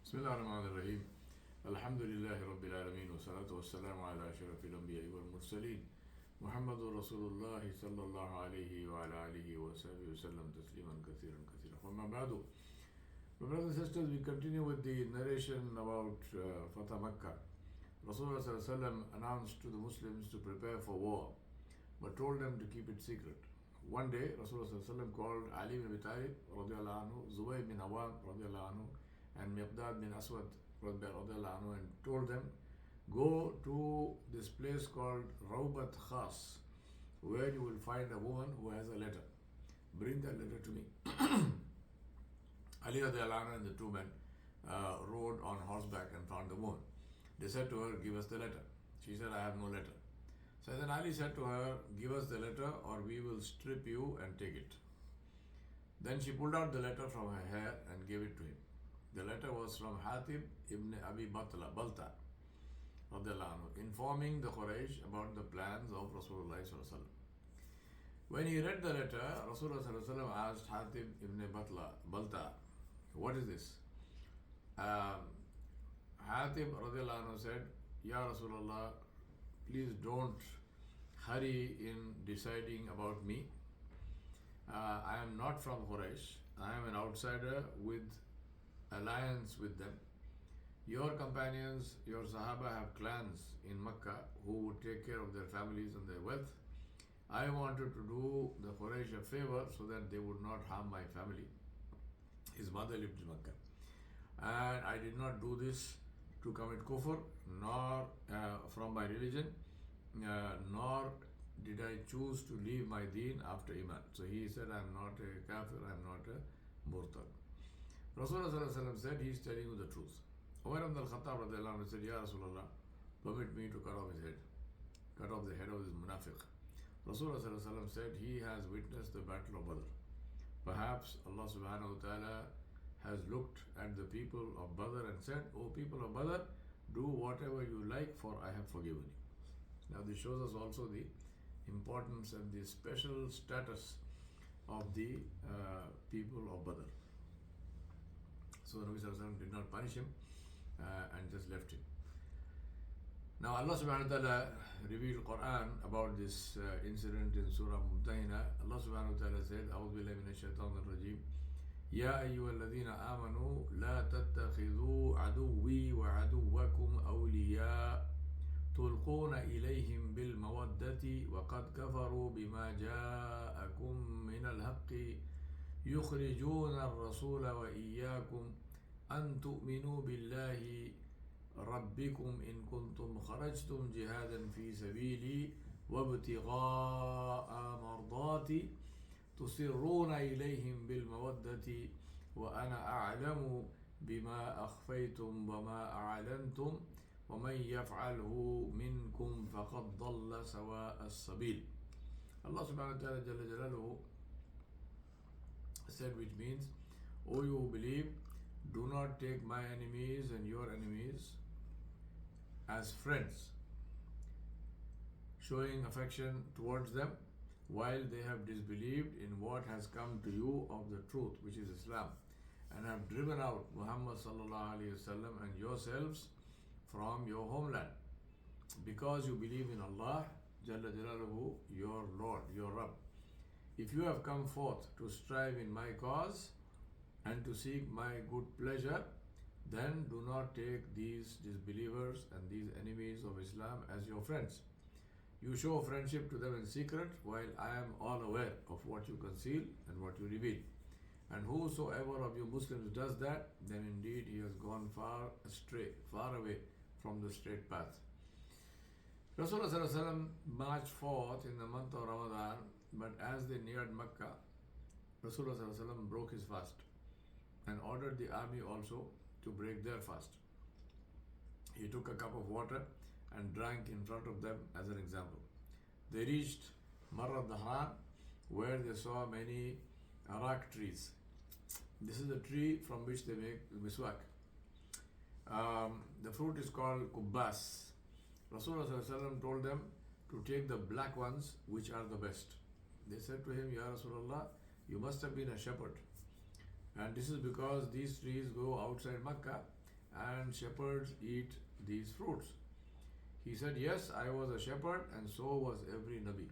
Bismillahirrahmanirrahim. Alhamdulillahi Rabbil Alameen. Wa salatu wa salamu ala ashrafil anbiya wal mursaleen. Muhammadur Rasulullah sallallahu alayhi wa ala alihi wa sahbihi wa sallam tasliman kathiran kathiran. Amma ba'du. My brothers and sisters, we continue with the narration about Fatah Makkah. Rasulullah announced to the Muslims to prepare for war, but told them to keep it secret. One day, Rasulullah called Ali bin Abi Talib radiallahu anhu, Zubayr bin Awam radiallahu anhu, and Miqdad bin Aswad radiallahu anhu, and told them, go to this place called Rawbat Khas, where you will find a woman who has a letter. Bring that letter to me. Ali radiallahu anhu and the two men rode on horseback and found the woman. They said to her, give us the letter. She said, I have no letter. So then Ali said to her, give us the letter or we will strip you and take it. Then she pulled out the letter from her hair and gave it to him. The letter was from Hatib ibn Abi Balta, informing the Quraysh about the plans of Rasulullah. When he read the letter, Rasulullah asked Hatib ibn Balta, what is this? Hatib said, Ya Rasulullah, please don't hurry in deciding about me. I am not from Quraysh. I am an outsider with alliance with them. Your companions, your Sahaba have clans in Makkah who would take care of their families and their wealth. I wanted to do the Quraysh a favor so that they would not harm my family. His mother lived in Makkah. And I did not do this to commit kufr, nor from my religion, nor did I choose to leave my deen after Iman. So he said, I am not a kafir, I am not a murtad. Rasulullah said, he is telling you the truth. Umar ibn al-Khattab said, Ya Rasulullah, permit me to cut off his head, cut off the head of this munafiq. Rasulullah said, he has witnessed the battle of Badr. Perhaps Allah subhanahu wa ta'ala has looked at the people of Badr and said, O people of Badr, do whatever you like, for I have forgiven you. Now this shows us also the importance and the special status of the people of Badr. So Nabi Sallallahu Alaihi Wasallam did not punish him and just left him. Now Allah subhanahu wa ta'ala revealed Quran about this incident in Surah Mumtahina. Allah subhanahu wa ta'ala said, A'udhu billahi minash shaitanir rajim. يا أيها الذين آمنوا لا تتخذوا عدوي وعدوكم أولياء تلقون إليهم بالمودة وقد كفروا بما جاءكم من الحق يخرجون الرسول وإياكم أن تؤمنوا بالله ربكم إن كنتم خرجتم جهادا في سبيلي وابتغاء مرضاتي تسرون إليهم بالمودة وأنا أعلم بما أخفيتم وما أعلنتم ومن يفعله منكم فقد ضل سواء السبيل. Allah subhanahu wa ta'ala Jalla Jalaluhu said, which means, O you who believe, do not take my enemies and your enemies as friends, showing affection towards them while they have disbelieved in what has come to you of the truth, which is Islam, and have driven out Muhammad sallallahu alaihi wasallam and yourselves from your homeland, because you believe in Allah Jalla Jalaluhu, your Lord, your Rabb. If you have come forth to strive in my cause and to seek my good pleasure, then do not take these disbelievers and these enemies of Islam as your friends. You show friendship to them in secret, while I am all aware of what you conceal and what you reveal. And whosoever of you Muslims does that, then indeed he has gone far astray, far away from the straight path. Rasulullah marched forth in the month of Ramadan, but as they neared Makkah, Rasulullah broke his fast and ordered the army also to break their fast. He took a cup of water and drank in front of them as an example. They reached Marra Dahran, where they saw many arak trees. This is the tree from which they make miswak. The fruit is called kubbas. Rasulullah told them to take the black ones, which are the best. They said to him, Ya Rasulullah, you must have been a shepherd. And this is because these trees grow outside Makkah and shepherds eat these fruits? He said, yes, I was a shepherd and so was every Nabi.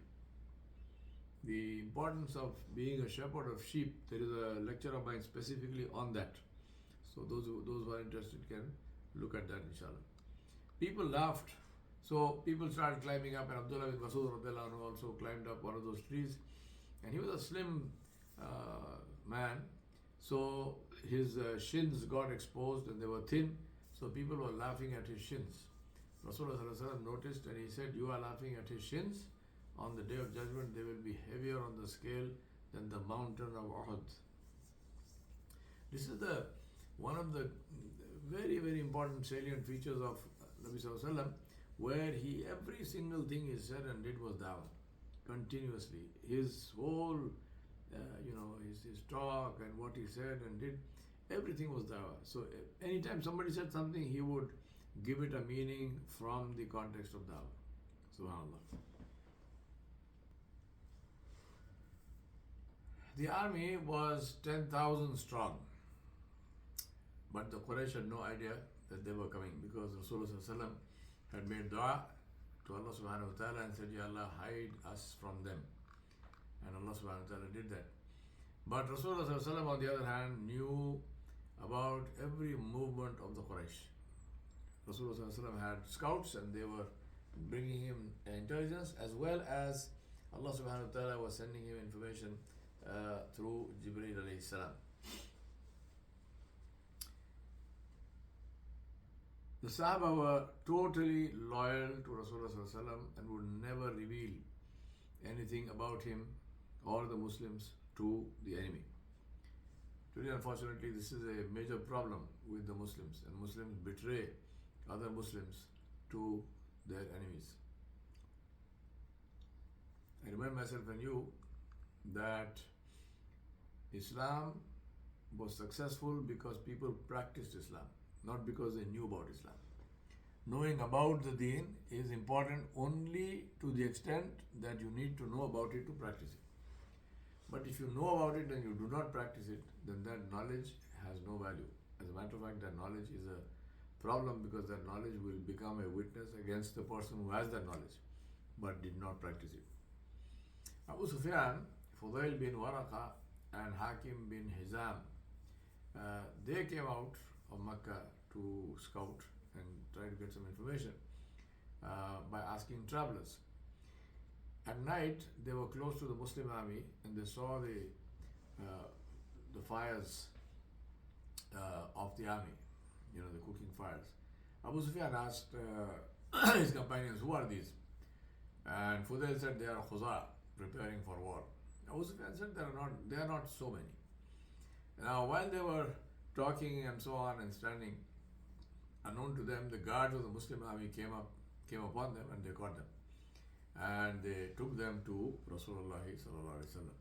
The importance of being a shepherd of sheep, there is a lecture of mine specifically on that. So those who are interested can look at that, inshallah. People laughed. So people started climbing up, and Abdullah bin Masud radiallahu anhu also climbed up one of those trees. And he was a slim man. So his shins got exposed and they were thin. So people were laughing at his shins. Rasulullah noticed and he said, you are laughing at his shins? On the day of judgment, they will be heavier on the scale than the mountain of Uhud. This is one of the very, very important salient features of Nabi Sallallahu Alaihi Wasallam, where every single thing he said and did was dawah, continuously. His whole, his talk and what he said and did, everything was dawah. So anytime somebody said something, he would give it a meaning from the context of dawah. Subhanallah. The army was 10,000 strong, but the Quraysh had no idea that they were coming, because Rasulullah had made dua to Allah subhanahu wa ta'ala and said, Ya Allah, hide us from them. And Allah subhanahu wa ta'ala did that. But Rasulullah on the other hand knew about every movement of the Quraysh. Rasulullah had scouts and they were bringing him intelligence, as well as Allah subhanahu wa ta'ala was sending him information through Jibreel alayhi salam. The Sahaba were totally loyal to Rasulullah and would never reveal anything about him or the Muslims to the enemy. Today, unfortunately, this is a major problem with the Muslims, and Muslims betray other Muslims to their enemies. I remind myself and you that Islam was successful because people practiced Islam, not because they knew about Islam. Knowing about the deen is important only to the extent that you need to know about it to practice it. But if you know about it and you do not practice it, then that knowledge has no value. As a matter of fact, that knowledge is a problem, because that knowledge will become a witness against the person who has that knowledge but did not practice it. Abu Sufyan, Fudail bin Waraqa and Hakim bin Hizam, they came out of Makkah to scout and try to get some information by asking travelers. At night, they were close to the Muslim army and they saw the fires of the army, the cooking fires. Abu Sufyan asked his companions, who are these? And Fudail said, they are Khuza, preparing for war. Abu Sufyan said, they are not so many. Now, while they were talking and so on and standing, unknown to them, the guards of the Muslim army came upon them and they caught them. And they took them to Rasulullah sallallahu alaihi wasallam.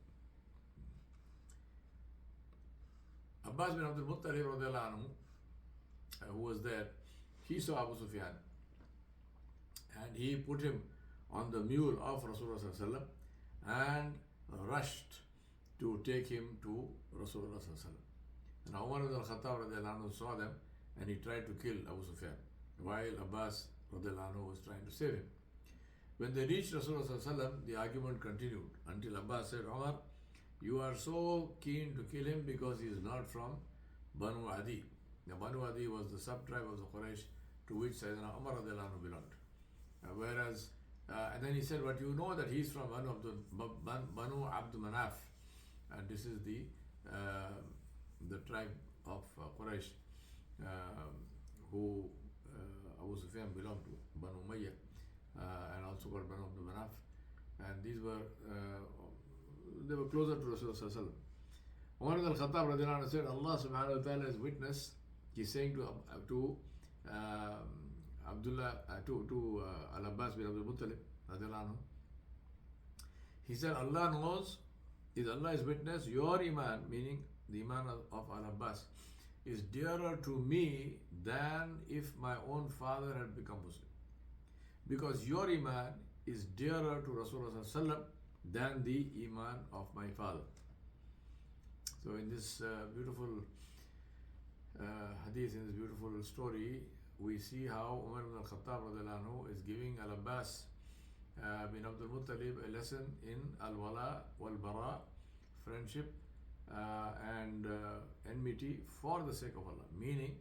Abbas bin Abdul Muttalib radiallahu anhu, who was there, he saw Abu Sufyan and he put him on the mule of Rasulullah sallallahu alaihi wasallam and rushed to take him to Rasulullah sallallahu alaihi wasallam. And Umar ibn al-Khattab radiallahu anhu saw them and he tried to kill Abu Sufyan while Abbas radiallahu anhu was trying to save him. When they reached Rasulullah, the argument continued until Abbas said, Umar, you are so keen to kill him because he is not from Banu Adi. Now, Banu Adi was the sub-tribe of the Quraysh to which Sayyidina Umar belonged. And then he said, but you know that he is from Banu Abd Manaf. And this is the tribe of Quraysh who Abu Sufyan belonged to, Banu Umayyah. And also called Banu Abd Manaf, and these were they were closer to Rasulullah. Umar ibn al-Khattab radiallahu anhu said, Allah subhanahu wa ta'ala is witness. He's saying to Abdullah to Al-Abbas bin Abdul Muttalib radiallahu anhu, he said, Allah is witness, your iman, meaning the iman of Al-Abbas, is dearer to me than if my own father had become Muslim. Because your iman is dearer to Rasulullah than the iman of my father. So in this beautiful hadith, in this beautiful story, we see how Umar ibn al-Khattab radiallahu anhu is giving Al-Abbas bin Abdul Muttalib a lesson in Al-Wala wal-Bara, friendship and enmity for the sake of Allah. Meaning,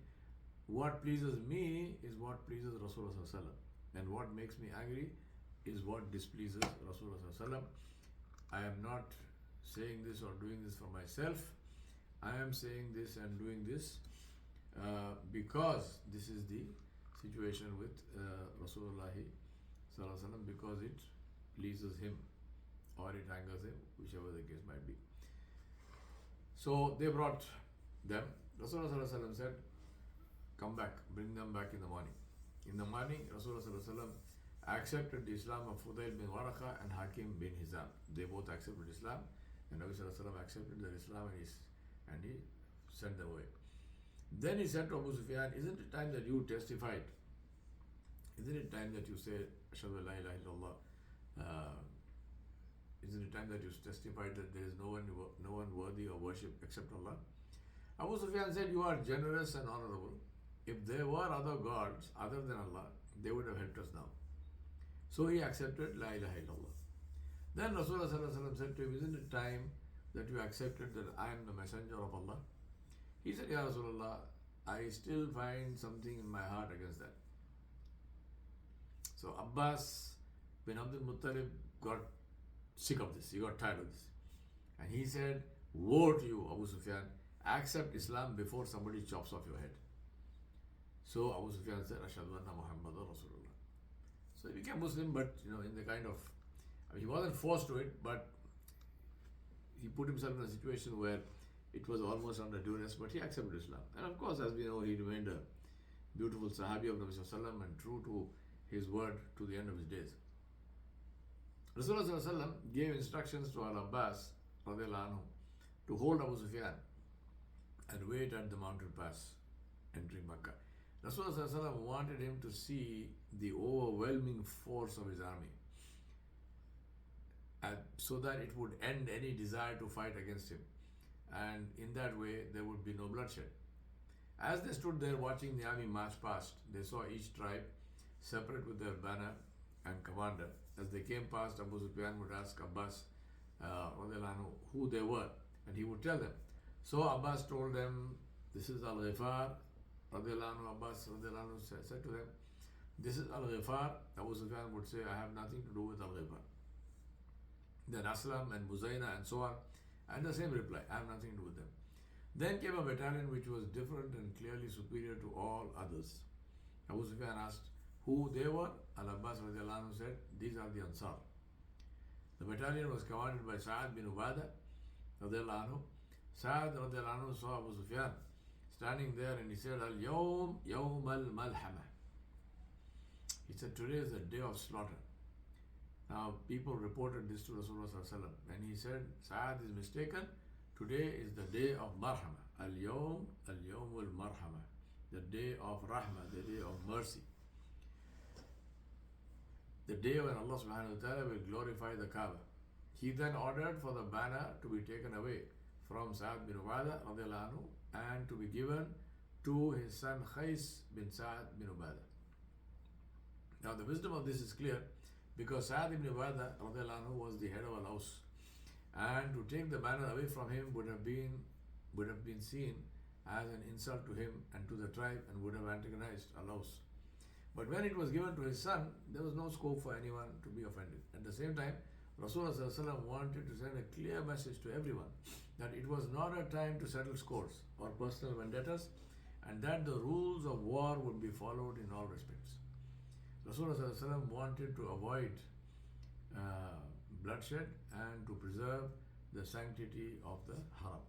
what pleases me is what pleases Rasulullah ﷺ, and what makes me angry is what displeases Rasulullah ﷺ. I am not saying this or doing this for myself. I am saying this and doing this because this is the situation with Rasulullah ﷺ, because it pleases him or it angers him, whichever the case might be. So they brought them. Rasulullah ﷺ said, come back, bring them back in the morning. In the morning, Rasulullah ﷺ accepted the Islam of Fudail bin Waraka and Hakim bin Hizam. They both accepted Islam, and Nabi ﷺ accepted their Islam, and he sent them away. Then he said to Abu Sufyan, isn't it time that you testified? Isn't it time that you say, Ashhadu an la ilaha illallah? Isn't it time that you testified that there is no one worthy of worship except Allah? Abu Sufyan said, you are generous and honorable. If there were other gods other than Allah, they would have helped us now. So he accepted La ilaha illallah. Then Rasulullah ﷺ said to him, isn't it time that you accepted that I am the messenger of Allah? He said, Ya Rasulullah, I still find something in my heart against that. So Abbas bin Abdul Muttalib got sick of this. He got tired of this. And he said, woe to you, Abu Sufyan, accept Islam before somebody chops off your head. So Abu Sufyan said, Ashhadu anna Muhammadan Rasulullah. So he became Muslim, but in the kind of, he wasn't forced to it, but he put himself in a situation where it was almost under duress, but he accepted Islam. And of course, as we know, he remained a beautiful Sahabi of Nabi ﷺ and true to his word to the end of his days. Rasulullah ﷺ gave instructions to Al-Abbas radiallahu anhu to hold Abu Sufyan and wait at the mountain pass entering Makkah. Rasulullah ﷺ wanted him to see the overwhelming force of his army, so that it would end any desire to fight against him. And in that way, there would be no bloodshed. As they stood there watching the army march past, they saw each tribe separate with their banner and commander. As they came past, Abu Sufyan would ask Abbas who they were, and he would tell them. So Abbas told them, this is Al-Ghifar. Abbas said to them, this is Al-Ghifar. Abu Sufyan would say, I have nothing to do with Al-Ghifar. Then Aslam and Muzayna and so on, and the same reply, I have nothing to do with them. Then came a battalion which was different and clearly superior to all others. Abu Sufyan asked who they were. Al-Abbas said, these are the Ansar. The battalion was commanded by Sa'ad bin Ubadah. Sa'ad saw Abu Sufyan standing there, and he said, Al-Yawm Yawm al-Malhama. He said, today is the day of slaughter. Now, people reported this to Rasulullah ﷺ, and he said, Sa'ad is mistaken. Today is the day of Marhama. Al-Yawm al-Marhama. The day of Rahmah, the day of mercy. The day when Allah subhanahu wa ta'ala will glorify the Kaaba. He then ordered for the banner to be taken away from Sa'ad bin Ubadah radiallahu anhu and to be given to his son Khais bin Sa'ad bin Ubadah. Now, the wisdom of this is clear, because Sa'ad ibn Ubadah radiallahu anhu was the head of Al-Aus, and to take the banner away from him would have been seen as an insult to him and to the tribe, and would have antagonized Al-Aus. But when it was given to his son, there was no scope for anyone to be offended. At the same time, Rasulullah ﷺ wanted to send a clear message to everyone that it was not a time to settle scores or personal vendettas, and that the rules of war would be followed in all respects. Rasulullah ﷺ wanted to avoid bloodshed and to preserve the sanctity of the haram.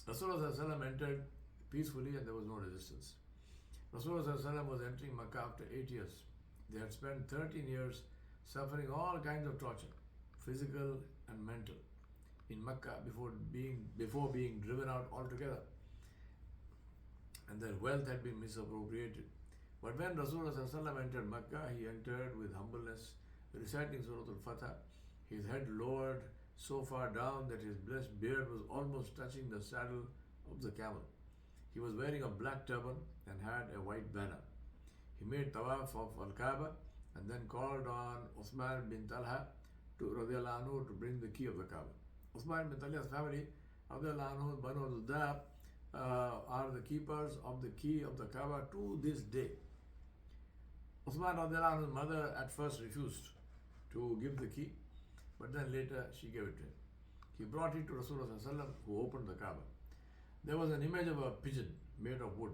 Rasulullah ﷺ entered peacefully, and there was no resistance. Rasulullah ﷺ was entering Makkah after 8 years. They had spent 13 years suffering all kinds of torture, physical and mental, in Makkah before being driven out altogether. And their wealth had been misappropriated. But when Rasulullah ﷺ entered Makkah, he entered with humbleness, reciting Surah Al-Fatah, his head lowered so far down that his blessed beard was almost touching the saddle of the camel. He was wearing a black turban and had a white banner. He made tawaf of Al-Kaaba and then called on Uthman bin Talha to radiallahu anhu to bring the key of the Kaaba. Uthman bin Talha's family, radiallahu anhu, Banu Dudab, are the keepers of the key of the Kaaba to this day. Uthman radiallahu anhu's mother at first refused to give the key, but then later she gave it to him. He brought it to Rasulullah who opened the Kaaba. There was an image of a pigeon made of wood,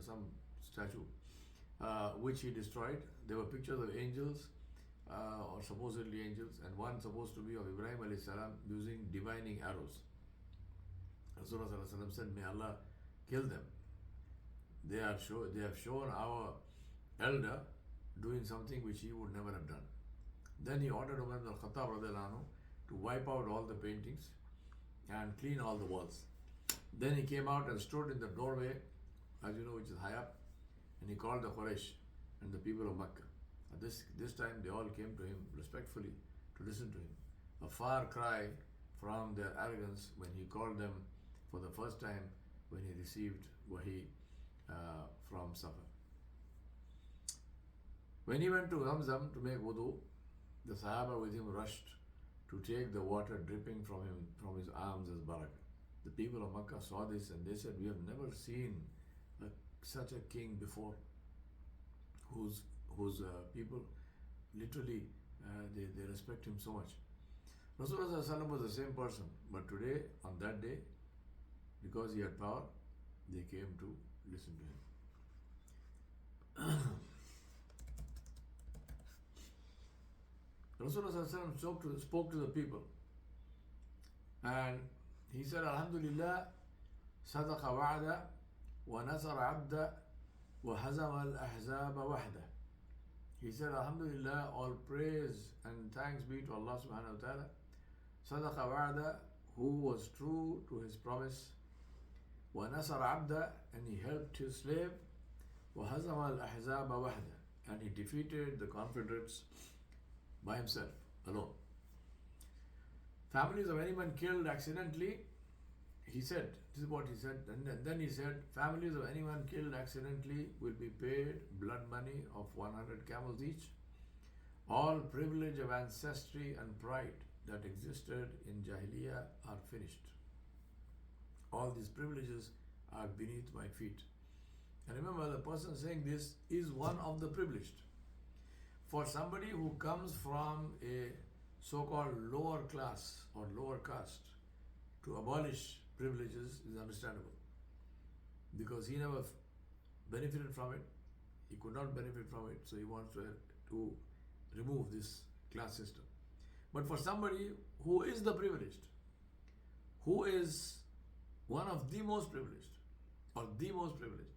some statue, which he destroyed. There were pictures of angels, or supposedly angels, and one supposed to be of Ibrahim alayhi salam using divining arrows. Rasulullah said, "May Allah kill them. They have shown our elder doing something which he would never have done." Then he ordered Umar ibn al-Khattab radiallahu anhu to wipe out all the paintings and clean all the walls. Then he came out and stood in the doorway, as you know, which is high up, and he called the Quraysh and the people of Makkah. At this time they all came to him respectfully to listen to him. A far cry from their arrogance when he called them for the first time when he received wahi from Safa. When he went to Zamzam to make wudu, the Sahaba with him rushed to take the water dripping from his arms as barakah. The people of Makkah saw this and they said, "We have never seen such a king before, whose people literally they respect him so much." Rasulullah was the same person, but today, on that day, because he had power, they came to listen to him. Rasulullah spoke to the people and he said, "Alhamdulillah, sadaqa wa'ada wa nasara abda wa hazama al-ahzaba wahda." He said, "Alhamdulillah, all praise and thanks be to Allah subhanahu wa ta'ala. Sadaqa wa'ada, who was true to his promise, wa nasara abda, and he helped his slave, wa hazama al-ahzaba wahda, and he defeated the confederates by himself, alone." Families of anyone killed accidentally, he said, this is what he said, and then he said, families of anyone killed accidentally will be paid blood money of 100 camels each. All privilege of ancestry and pride that existed in Jahiliyyah are finished. All these privileges are beneath my feet. And remember, the person saying this is one of the privileged. For somebody who comes from a so-called lower class or lower caste, to abolish privileges is understandable, because he never benefited from it, he could not benefit from it, so he wants to remove this class system. But for somebody who is the privileged, who is one of the most privileged or the most privileged,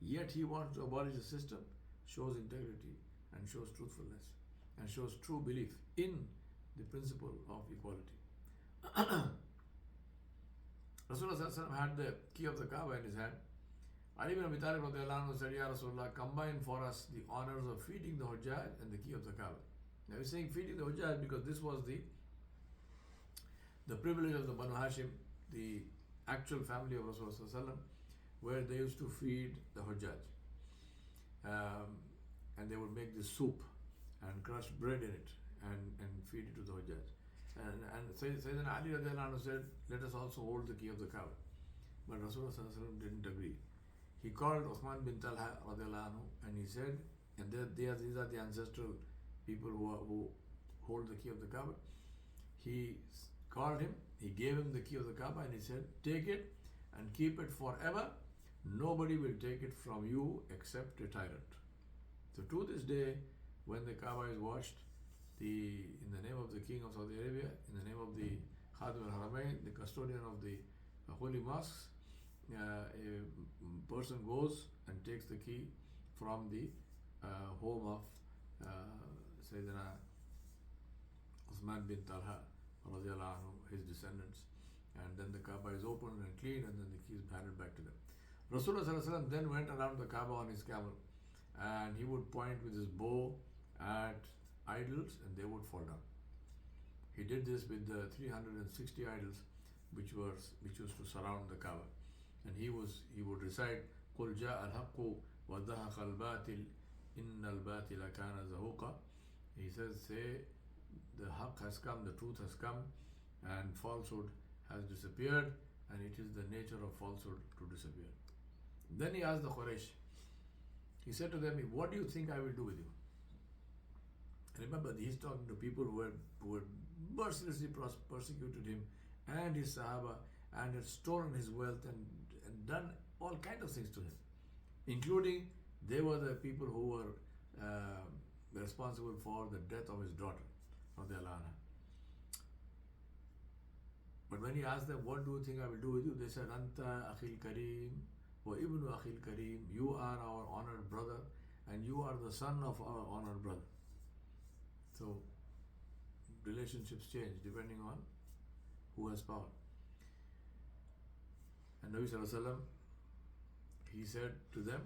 yet he wants to abolish the system, shows integrity and shows truthfulness and shows true belief in the principle of equality. Rasulullah had the key of the Kaaba in his hand. Ali ibn Abi Talib radiallahu anhu said, "Ya Rasulullah, combine for us the honors of feeding the Hujjaj and the key of the Kaaba." Now he's saying feeding the Hujjaj because this was the privilege of the Banu Hashim, the actual family of Rasulullah, where they used to feed the Hujjaj. And they would make this soup and crush bread in it and feed it to the Hujjaj. And Sayyidina Ali radiallahu anhu said, "Let us also hold the key of the Kaaba." But Rasulullah didn't agree. He called Uthman bin Talha radiallahu anhu and he said, and these are the ancestral people who hold the key of the Kaaba. He called him, he gave him the key of the Kaaba and he said, "Take it and keep it forever. Nobody will take it from you except a tyrant." So to this day, when the Kaaba is washed, in the name of the King of Saudi Arabia, in the name of the Khadim al-Haramain, the custodian of the holy mosques, a person goes and takes the key from the home of Sayyidina Uthman bin Talha radiallahu anhu, his descendants, and then the Kaaba is opened and cleaned and then the key is handed back to them. Rasulullah then went around the Kaaba on his camel and he would point with his bow at idols and they would fall down. He did this with the 360 idols which used to surround the Kaaba. And he would recite قُلْ جَاءَ الْحَقُّ وَزَهَقَ الْبَاطِلُ إِنَّ الْبَاطِلَ كَانَ زَهُوقًا. He says, say, the haqq has come, the truth has come, and falsehood has disappeared, and it is the nature of falsehood to disappear. Then he asked the Quraysh, he said to them, what do you think I will do with you? Remember, he's talking to people who had mercilessly persecuted him and his Sahaba, and had stolen his wealth and done all kinds of things to him, including they were the people who were responsible for the death of his daughter, radiallahu anha. But when he asked them, what do you think I will do with you? They said, Anta akhil kareem wa ibnu akhil kareem. You are our honored brother, and you are the son of our honored brother. So relationships change depending on who has power. And Nabi ﷺ, he said to them,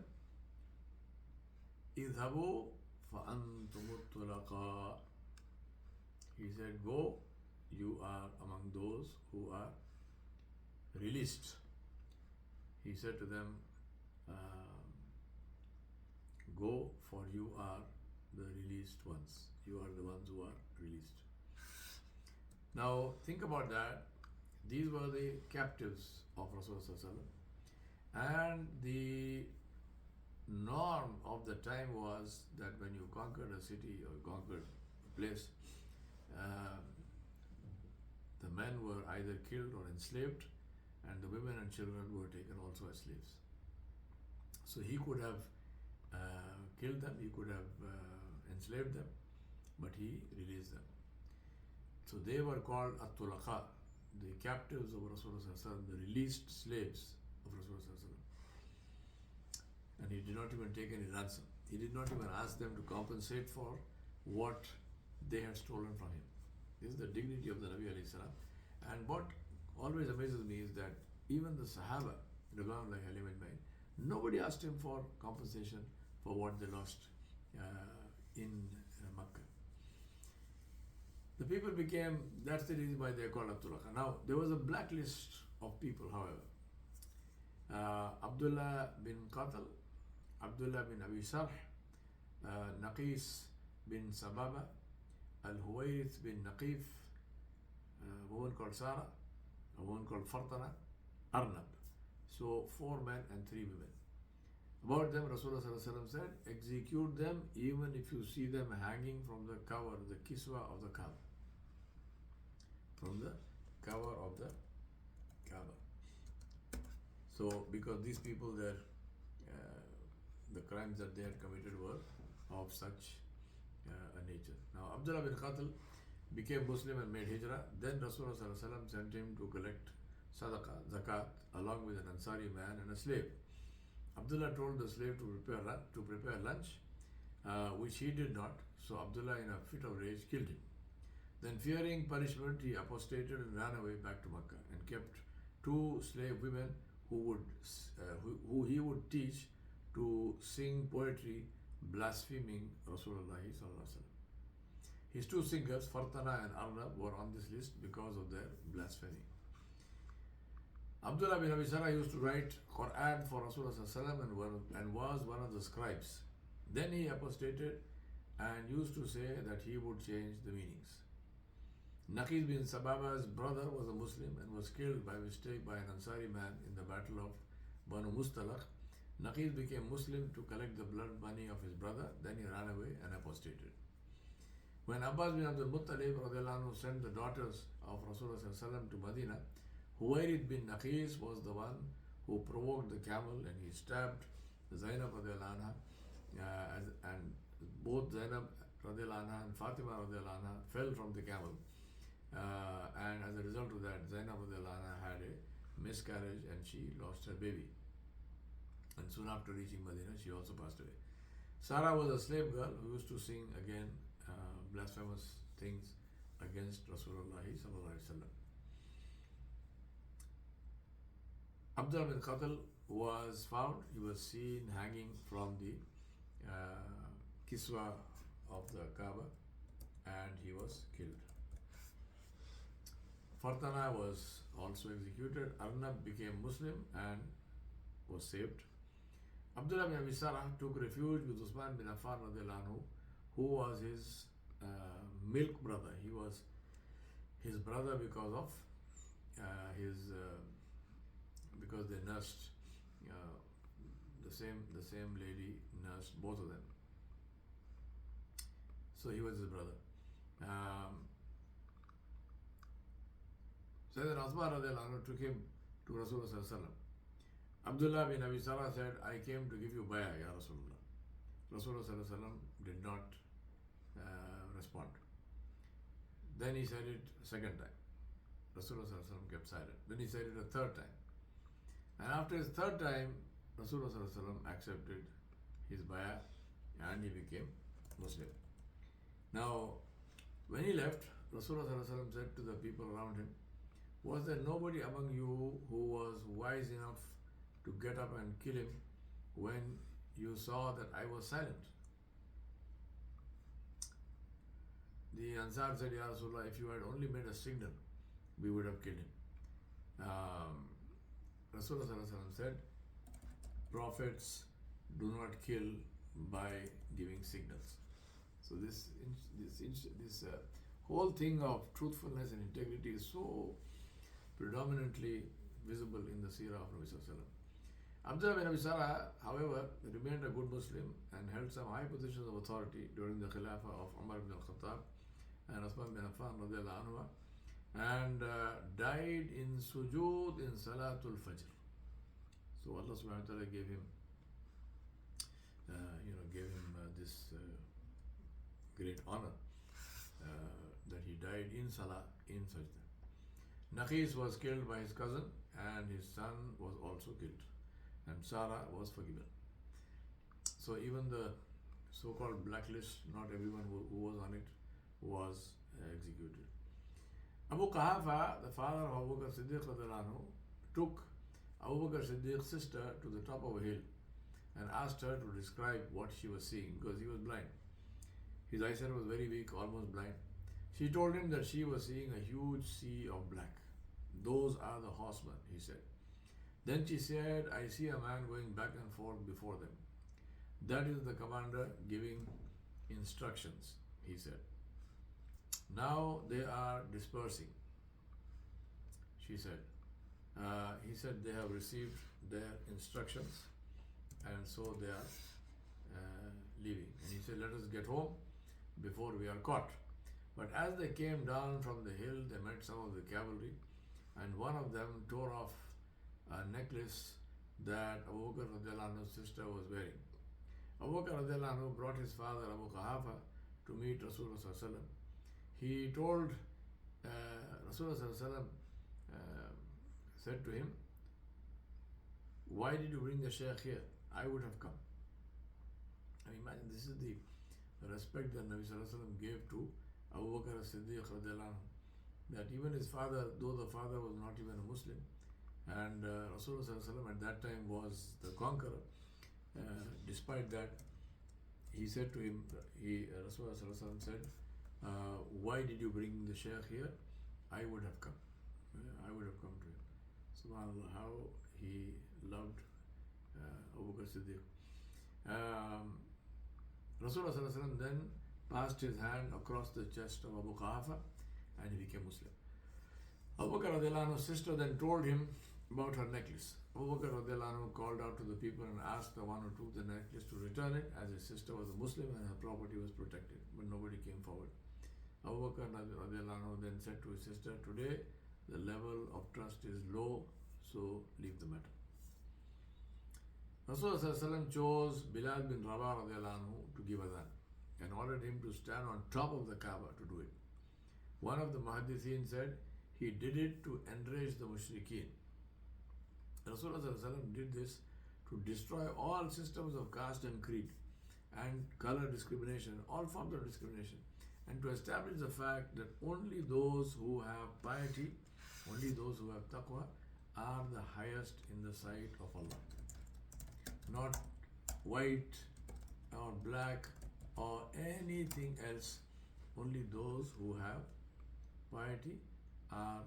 اذهبوا فأنتم الطلقاء. He said, go, you are among those who are released. He said to them, go, for you are the released ones. You are the ones who are released. Now think about that. These were the captives of Rasulullah, and the norm of the time was that when you conquered a city or conquered a place, the men were either killed or enslaved, and the women and children were taken also as slaves. So he could have killed them, he could have enslaved them, but he released them. So they were called at-tulaqa, the captives of Rasulullah, the released slaves of Rasulullah. And he did not even take any ransom. He did not even ask them to compensate for what they had stolen from him. This is the dignity of the Nabi alayhi salam. And what always amazes me is that even the Sahaba, nobody asked him for compensation for what they lost in Makkah. The people became, that's the reason why they are called Abdullah. Now, there was a blacklist of people, however. Abdullah bin Qatal, Abdullah bin Abi Sarh, Naqis bin Sababa, Al-Huwayrith bin Naqif, a woman called Sarah, a woman called Fartana, Arnab. So 4 men and 3 women. About them, Rasulullah said, execute them even if you see them hanging from the cover, the kiswa of the Kaaba. From the cover of the Kaaba. So, because these people, the crimes that they had committed were of such a nature. Now, Abdullah bin Qatal became Muslim and made hijrah. Then Rasulullah sent him to collect sadaqah, zakat, along with an Ansari man and a slave. Abdullah told the slave to prepare lunch, which he did not. So Abdullah, in a fit of rage, killed him. Then, fearing punishment, he apostated and ran away back to Makkah and kept 2 slave women who he would teach to sing poetry blaspheming Rasulullah. His 2 singers, Fartana and Arnab, were on this list because of their blasphemy. Abdullah bin Abi Sarh used to write Quran for Rasulullah and was one of the scribes. Then he apostated and used to say that he would change the meanings. Naqis bin Sababa's brother was a Muslim and was killed by mistake by an Ansari man in the battle of Banu Mustalaq. Naqis became Muslim to collect the blood money of his brother. Then he ran away and apostated. When Abbas bin Abdul Muttalib sent the daughters of Rasulullah to Medina, Huwayrith bin Naqis was the one who provoked the camel, and he stabbed Zainab radiallahu anha, and both Zainab radiallahu anha and Fatima radiallahu anha fell from the camel. And as a result of that, Zainab radiallahu anha had a miscarriage and she lost her baby. And soon after reaching Medina, she also passed away. Sarah was a slave girl who used to sing again blasphemous things against Rasulullah sallallahu alaihi wasallam. Abdullah bin Qatal was found. He was seen hanging from the kiswa of the Kaaba, and he was killed. Fartana was also executed. Arnab became Muslim and was saved. Abdullah bin Abi Sarah took refuge with Usman bin Affan radiallahu anhu, who was his milk brother. He was his brother because of because they nursed the same lady nursed both of them. So he was his brother. Sayyidina Uthman radiallahu anhu took him to Rasulullah. Abdullah bin Abi Sarah said, I came to give you bay'ah, Ya Rasulullah. Rasulullah did not respond. Then he said it a second time. Rasulullah kept silent. Then he said it a third time. And after his third time, Rasulullah accepted his bay'ah and he became Muslim. Now, when he left, Rasulullah said to the people around him, was there nobody among you who was wise enough to get up and kill him when you saw that I was silent? The Ansar said, Ya Rasulullah, if you had only made a signal, we would have killed him. Rasulullah said, prophets do not kill by giving signals. So this whole thing of truthfulness and integrity is so predominantly visible in the seerah of Nabi Sallallahu Alaihi Wasallam. Abdullah bin Abi Sarah, however, remained a good Muslim and held some high positions of authority during the Khilafah of Umar ibn al-Khattab and Uthman bin Affan radiallahu anhu, and died in sujood in Salatul Fajr. So Allah subhanahu wa ta'ala gave him this great honor that he died in Salah, in Sajda. Naqis was killed by his cousin and his son was also killed, and Sarah was forgiven. So even the so-called blacklist, not everyone who was on it was executed. Abu Quhafa, the father of Abu Bakr Siddiq radiallahu anhu, took Abu Bakr Siddiq's sister to the top of a hill and asked her to describe what she was seeing, because he was blind. His eyesight was very weak, almost blind. She told him that she was seeing a huge sea of black. Those are the horsemen, he said. Then she said, I see a man going back and forth before them. That is the commander giving instructions, he said. Now they are dispersing, she said. He said they have received their instructions and so they are leaving. And he said, let us get home before we are caught. But as they came down from the hill, they met some of the cavalry, and one of them tore off a necklace that Abu Bakr radiallahu anhu's sister was wearing. Abu Bakr radiallahu anhu brought his father Abu Quhafa to meet Rasulullah sallallahu alaihi wasallam. He told Rasulullah sallallahu alaihi wasallam, said to him, why did you bring the Shaykh here? I would have come. And imagine, this is the respect that Nabi sallallahu alaihi wasallam gave to Abu Bakr as-Siddiq radiallahu anhu, that even his father, though the father was not even a Muslim, and Rasulullah sallallahu alaihi wasallam at that time was the conqueror, despite that, he said to him, Rasulullah sallallahu alaihi wasallam said, why did you bring the Shaykh here? I would have come. I would have come to him. SubhanAllah, how he loved Abu Bakr Siddiq. Rasulullah sallallahu alaihi wasallam then passed his hand across the chest of Abu Quhafa and he became Muslim. Abu Bakr radiallahu anhu's sister then told him about her necklace. Abu Bakr radiallahu anhu called out to the people and asked the one who took the necklace to return it, as his sister was a Muslim and her property was protected, but nobody came forward. Abu Bakr radiallahu anhu then said to his sister, today the level of trust is low, so leave the matter. Rasulullah chose Bilal bin Rabah radiallahu anhu to give adhan and ordered him to stand on top of the Kaaba to do it. One of the Muhaddithin said he did it to enrage the mushrikeen. Rasulullah did this to destroy all systems of caste and creed and color discrimination, all forms of discrimination, and to establish the fact that only those who have piety, only those who have taqwa are the highest in the sight of Allah. Not white or black or anything else. Only those who have piety are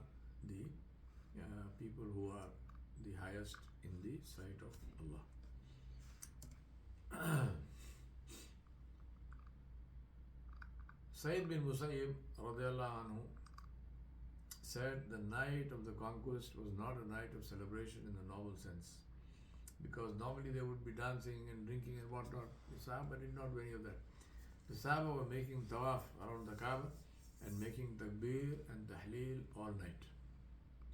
the people who are the highest in the sight of Allah. Sayyid bin Musayyib radiallahu anhu said the night of the conquest was not a night of celebration in the normal sense, because normally they would be dancing and drinking and whatnot. The Sahaba did not do any of that. The Sahaba were making tawaf around the Kaaba and making takbir and tahleel all night.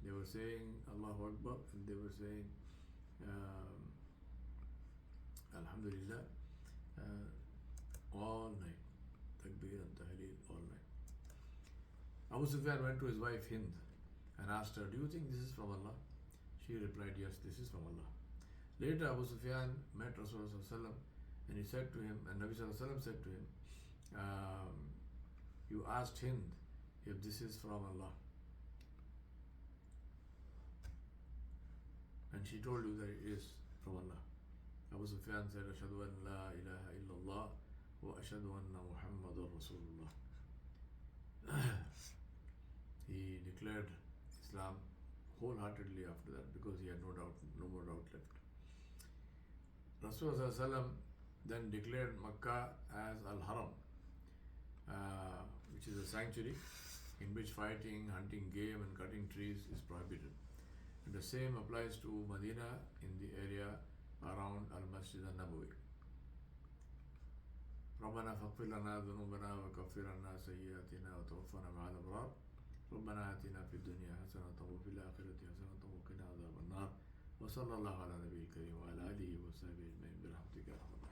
They were saying Allahu Akbar and they were saying Alhamdulillah all night. Takbir and tahleel all night. Abu Sufyan went to his wife Hind and asked her, "Do you think this is from Allah?" She replied, "Yes, this is from Allah." Later Abu Sufyan met Rasulullah and he said to him, and Nabi ﷺ said to him, "You asked Hind if this is from Allah, and she told you that it is from Allah." Abu Sufyan said, "Ashhadu an la ilaha illallah wa ashhadu anna Muhammadur Rasulullah." He declared Islam wholeheartedly after that, because he had no more doubt left. Rasulullah then declared Makkah as Al-Haram, which is a sanctuary in which fighting, hunting game and cutting trees is prohibited. And the same applies to Medina in the area around Al-Masjid Al-Nabawi. ربنا فاغفر لنا ذنوبنا وكفر عنا سيئاتنا وتوفنا مع الأبرار ربنا آتنا في الدنيا حسنة وفي الآخرة حسنة وقنا عذاب النار وصلى الله على نبي الكريم وعلى آله وصحبه أجمعين برحمتك يا أرحم